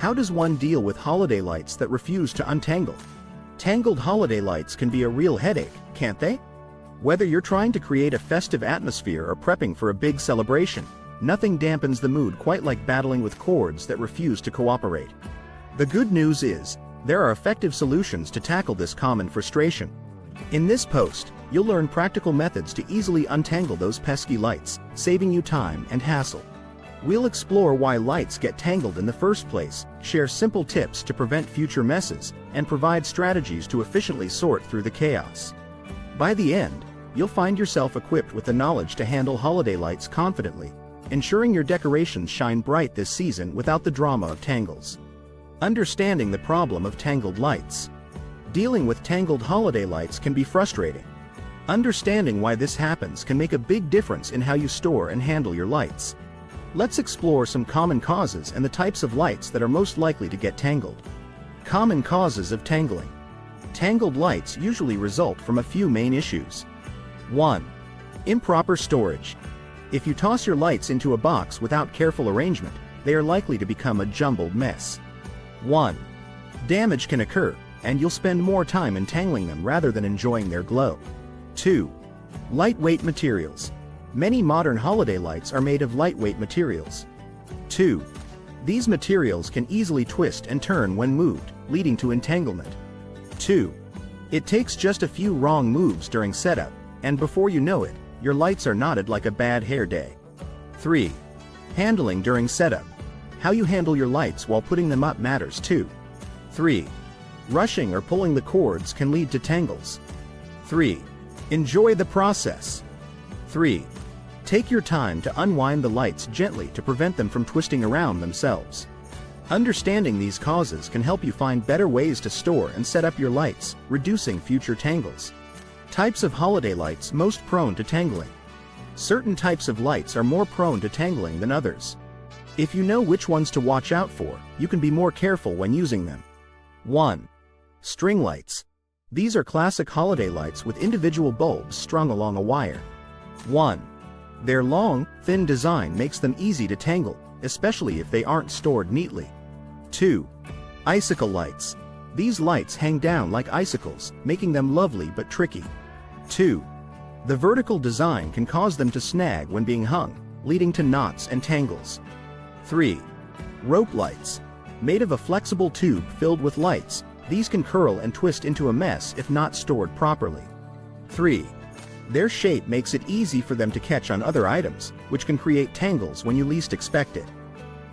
How does one deal with holiday lights that refuse to untangle? Tangled holiday lights can be a real headache, can't they? Whether you're trying to create a festive atmosphere or prepping for a big celebration, nothing dampens the mood quite like battling with cords that refuse to cooperate. The good news is, there are effective solutions to tackle this common frustration. In this post, you'll learn practical methods to easily untangle those pesky lights, saving you time and hassle. We'll explore why lights get tangled in the first place, share simple tips to prevent future messes, and provide strategies to efficiently sort through the chaos. By the end, you'll find yourself equipped with the knowledge to handle holiday lights confidently, ensuring your decorations shine bright this season without the drama of tangles. Understanding the problem of tangled lights. Dealing with tangled holiday lights can be frustrating. Understanding why this happens can make a big difference in how you store and handle your lights. Let's explore some common causes and the types of lights that are most likely to get tangled. Common causes of tangling. Tangled lights usually result from a few main issues. 1. Improper storage. If you toss your lights into a box without careful arrangement, they are likely to become a jumbled mess. 1. Damage can occur, and you'll spend more time entangling them rather than enjoying their glow. 2. Lightweight materials. Many modern holiday lights are made of lightweight materials. 2. These materials can easily twist and turn when moved, leading to entanglement. 2. It takes just a few wrong moves during setup, and before you know it, your lights are knotted like a bad hair day. 3. Handling during setup. How you handle your lights while putting them up matters too. 3. Rushing or pulling the cords can lead to tangles. 3. Enjoy the process. 3. Take your time to unwind the lights gently to prevent them from twisting around themselves. Understanding these causes can help you find better ways to store and set up your lights, reducing future tangles. Types of holiday lights most prone to tangling. Certain types of lights are more prone to tangling than others. If you know which ones to watch out for, you can be more careful when using them. 1. String lights. These are classic holiday lights with individual bulbs strung along a wire. 1. Their long, thin design makes them easy to tangle, especially if they aren't stored neatly. 2. Icicle lights. These lights hang down like icicles, making them lovely but tricky. 2. The vertical design can cause them to snag when being hung, leading to knots and tangles. 3. Rope lights. Made of a flexible tube filled with lights, these can curl and twist into a mess if not stored properly. 3. Their shape makes it easy for them to catch on other items, which can create tangles when you least expect it.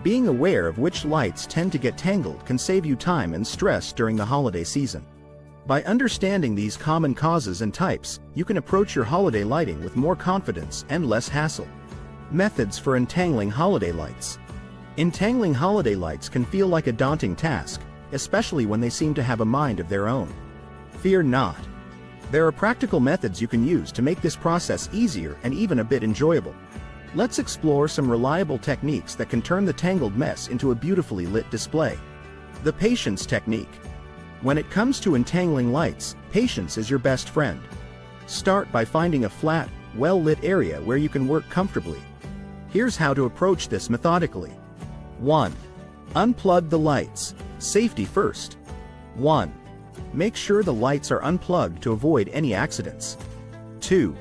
Being aware of which lights tend to get tangled can save you time and stress during the holiday season. By understanding these common causes and types, you can approach your holiday lighting with more confidence and less hassle. Methods for untangling holiday lights. Untangling holiday lights can feel like a daunting task, especially when they seem to have a mind of their own. Fear not. There are practical methods you can use to make this process easier and even a bit enjoyable. Let's explore some reliable techniques that can turn the tangled mess into a beautifully lit display. The patience technique. When it comes to untangling lights, patience is your best friend. Start by finding a flat, well-lit area where you can work comfortably. Here's how to approach this methodically. 1. Unplug the lights. Safety first. 1. Make sure the lights are unplugged to avoid any accidents. 2.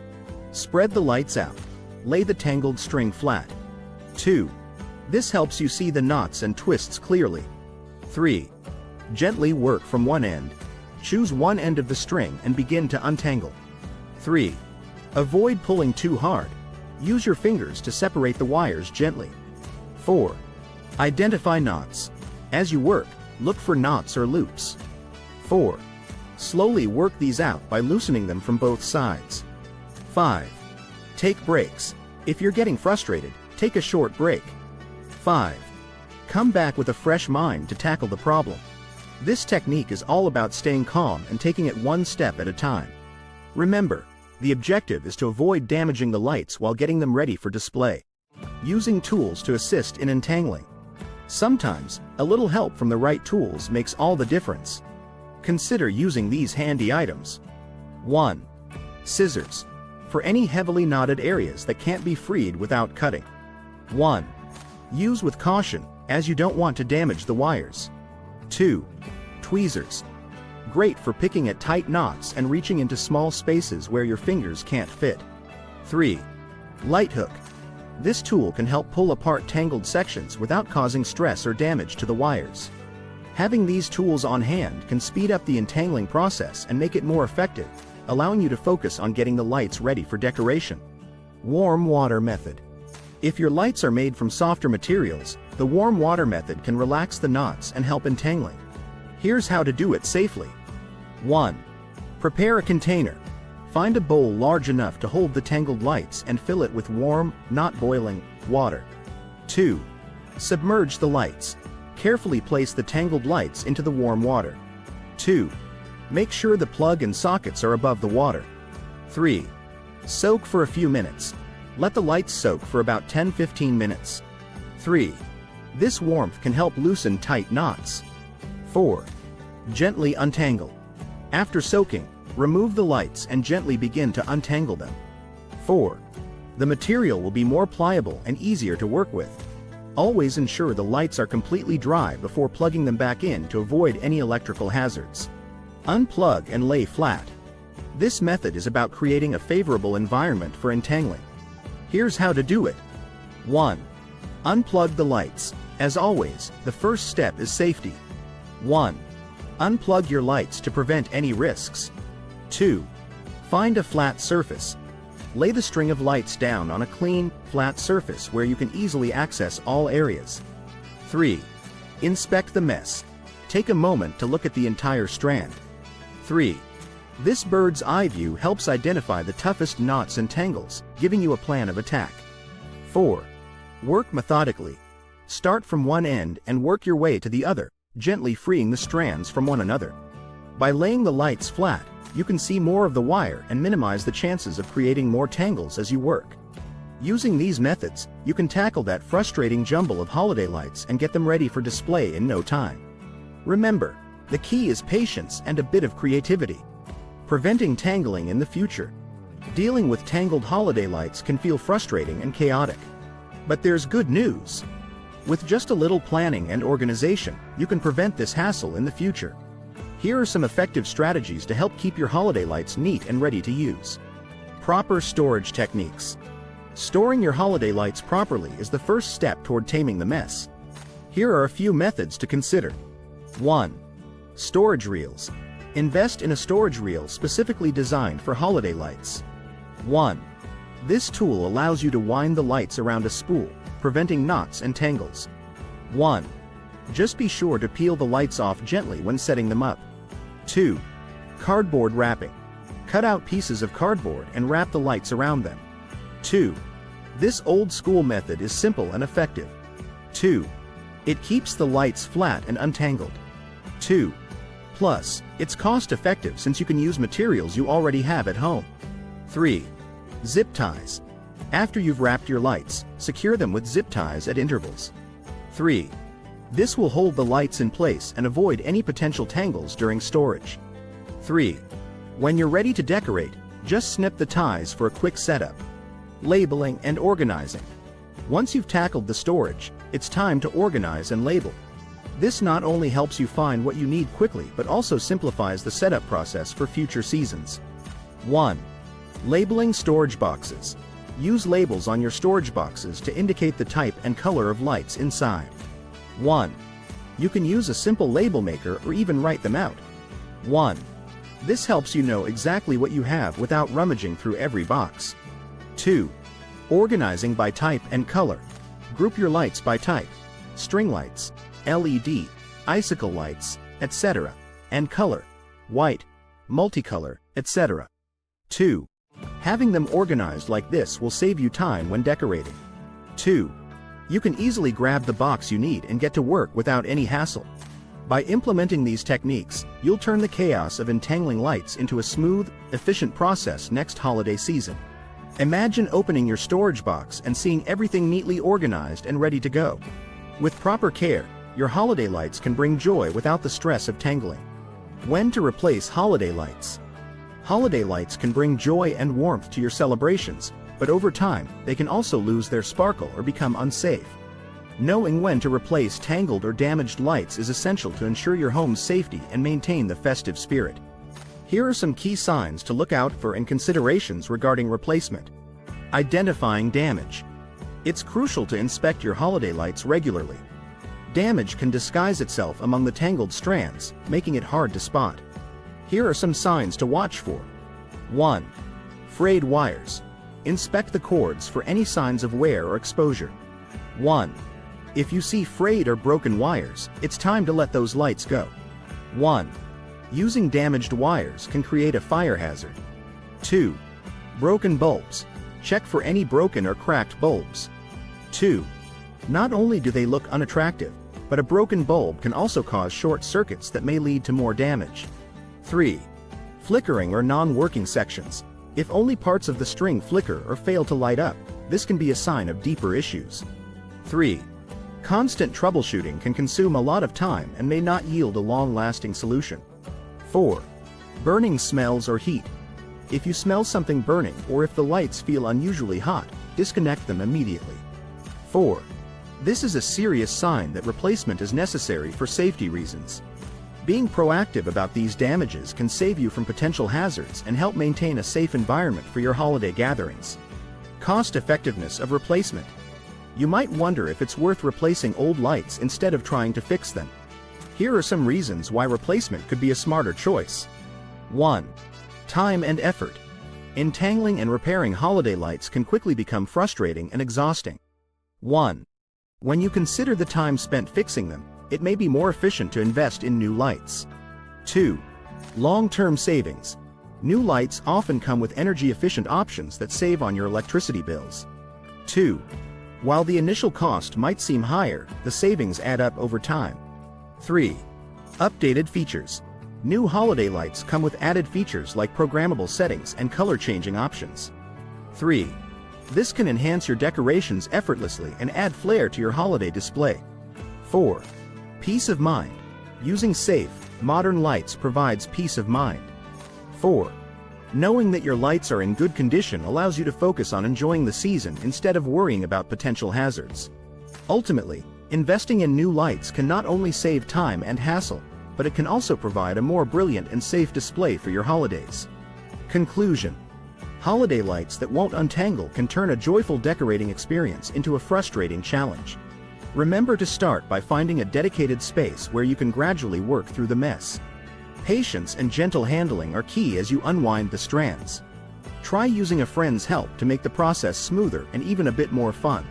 Spread the lights out. Lay the tangled string flat. 2. This helps you see the knots and twists clearly. 3. Gently work from one end. Choose one end of the string and begin to untangle. 3. Avoid pulling too hard. Use your fingers to separate the wires gently. 4. Identify knots. As you work, look for knots or loops. 4. Slowly work these out by loosening them from both sides. 5. Take breaks. If you're getting frustrated, take a short break. 5. Come back with a fresh mind to tackle the problem. This technique is all about staying calm and taking it one step at a time. Remember, the objective is to avoid damaging the lights while getting them ready for display. Using tools to assist in untangling. Sometimes, a little help from the right tools makes all the difference. Consider using these handy items. 1. Scissors. For any heavily knotted areas that can't be freed without cutting. 1. Use with caution, as you don't want to damage the wires. 2. Tweezers. Great for picking at tight knots and reaching into small spaces where your fingers can't fit. 3. Light hook. This tool can help pull apart tangled sections without causing stress or damage to the wires. Having these tools on hand can speed up the entangling process and make it more effective, allowing you to focus on getting the lights ready for decoration. Warm water method. If your lights are made from softer materials, the warm water method can relax the knots and help entangling. Here's how to do it safely. 1. Prepare a container. Find a bowl large enough to hold the tangled lights and fill it with warm, not boiling, water. 2. Submerge the lights. Carefully place the tangled lights into the warm water. 2. Make sure the plug and sockets are above the water. 3. Soak for a few minutes. Let the lights soak for about 10-15 minutes. 3. This warmth can help loosen tight knots. 4. Gently untangle. After soaking, remove the lights and gently begin to untangle them. 4. The material will be more pliable and easier to work with. Always ensure the lights are completely dry before plugging them back in to avoid any electrical hazards. Unplug and lay flat. This method is about creating a favorable environment for entangling. Here's how to do it. 1. Unplug the lights. As always, the first step is safety. 1. Unplug your lights to prevent any risks. 2. Find a flat surface. Lay the string of lights down on a clean, flat surface where you can easily access all areas. 3. Inspect the mess. Take a moment to look at the entire strand. 3. This bird's eye view helps identify the toughest knots and tangles, giving you a plan of attack. 4. Work methodically. Start from one end and work your way to the other, gently freeing the strands from one another. By laying the lights flat, you can see more of the wire and minimize the chances of creating more tangles as you work. Using these methods, you can tackle that frustrating jumble of holiday lights and get them ready for display in no time. Remember, the key is patience and a bit of creativity. Preventing tangling in the future. Dealing with tangled holiday lights can feel frustrating and chaotic. But there's good news. With just a little planning and organization, you can prevent this hassle in the future. Here are some effective strategies to help keep your holiday lights neat and ready to use. Proper storage techniques. Storing your holiday lights properly is the first step toward taming the mess. Here are a few methods to consider. 1. Storage reels. Invest in a storage reel specifically designed for holiday lights. 1. This tool allows you to wind the lights around a spool, preventing knots and tangles. 1. Just be sure to peel the lights off gently when setting them up. 2. Cardboard wrapping. Cut out pieces of cardboard and wrap the lights around them. 2. This old-school method is simple and effective. 2. It keeps the lights flat and untangled. 2. Plus, it's cost-effective since you can use materials you already have at home. 3. Zip ties. After you've wrapped your lights, secure them with zip ties at intervals. 3. This will hold the lights in place and avoid any potential tangles during storage. 3. When you're ready to decorate, just snip the ties for a quick setup. Labeling and organizing. Once you've tackled the storage, it's time to organize and label. This not only helps you find what you need quickly but also simplifies the setup process for future seasons. 1. Labeling storage boxes. Use labels on your storage boxes to indicate the type and color of lights inside. 1. You can use a simple label maker or even write them out. 1. This helps you know exactly what you have without rummaging through every box. 2. Organizing by type and color. Group your lights by type: string lights, LED, icicle lights, etc., and color: white, multicolor, etc. 2. Having them organized like this will save you time when decorating. 2. You can easily grab the box you need and get to work without any hassle. By implementing these techniques, you'll turn the chaos of entangling lights into a smooth, efficient process next holiday season. Imagine opening your storage box and seeing everything neatly organized and ready to go. With proper care, your holiday lights can bring joy without the stress of tangling. When to replace holiday lights? Holiday lights can bring joy and warmth to your celebrations, but over time, they can also lose their sparkle or become unsafe. Knowing when to replace tangled or damaged lights is essential to ensure your home's safety and maintain the festive spirit. Here are some key signs to look out for and considerations regarding replacement. Identifying damage. It's crucial to inspect your holiday lights regularly. Damage can disguise itself among the tangled strands, making it hard to spot. Here are some signs to watch for. 1. Frayed wires. Inspect the cords for any signs of wear or exposure. 1. If you see frayed or broken wires, it's time to let those lights go. 1. Using damaged wires can create a fire hazard. 2. Broken bulbs. Check for any broken or cracked bulbs. 2. Not only do they look unattractive, but a broken bulb can also cause short circuits that may lead to more damage. 3. Flickering or non-working sections. If only parts of the string flicker or fail to light up, this can be a sign of deeper issues. 3. Constant troubleshooting can consume a lot of time and may not yield a long-lasting solution. 4. Burning smells or heat. If you smell something burning or if the lights feel unusually hot, disconnect them immediately. 4. This is a serious sign that replacement is necessary for safety reasons. Being proactive about these damages can save you from potential hazards and help maintain a safe environment for your holiday gatherings. Cost effectiveness of replacement. You might wonder if it's worth replacing old lights instead of trying to fix them. Here are some reasons why replacement could be a smarter choice. 1. Time and effort. Untangling and repairing holiday lights can quickly become frustrating and exhausting. 1. When you consider the time spent fixing them, it may be more efficient to invest in new lights. 2. Long-term savings. New lights often come with energy-efficient options that save on your electricity bills. 2. While the initial cost might seem higher, the savings add up over time. 3. Updated features. New holiday lights come with added features like programmable settings and color-changing options. 3. This can enhance your decorations effortlessly and add flair to your holiday display. 4. Peace of mind. Using safe, modern lights provides peace of mind. 4. Knowing that your lights are in good condition allows you to focus on enjoying the season instead of worrying about potential hazards. Ultimately, investing in new lights can not only save time and hassle, but it can also provide a more brilliant and safe display for your holidays. Conclusion. Holiday lights that won't untangle can turn a joyful decorating experience into a frustrating challenge. Remember to start by finding a dedicated space where you can gradually work through the mess. Patience and gentle handling are key as you unwind the strands. Try using a friend's help to make the process smoother and even a bit more fun.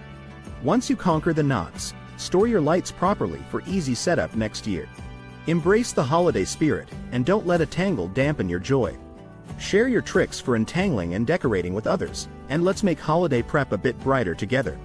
Once you conquer the knots, store your lights properly for easy setup next year. Embrace the holiday spirit, and don't let a tangle dampen your joy. Share your tricks for untangling and decorating with others, and let's make holiday prep a bit brighter together.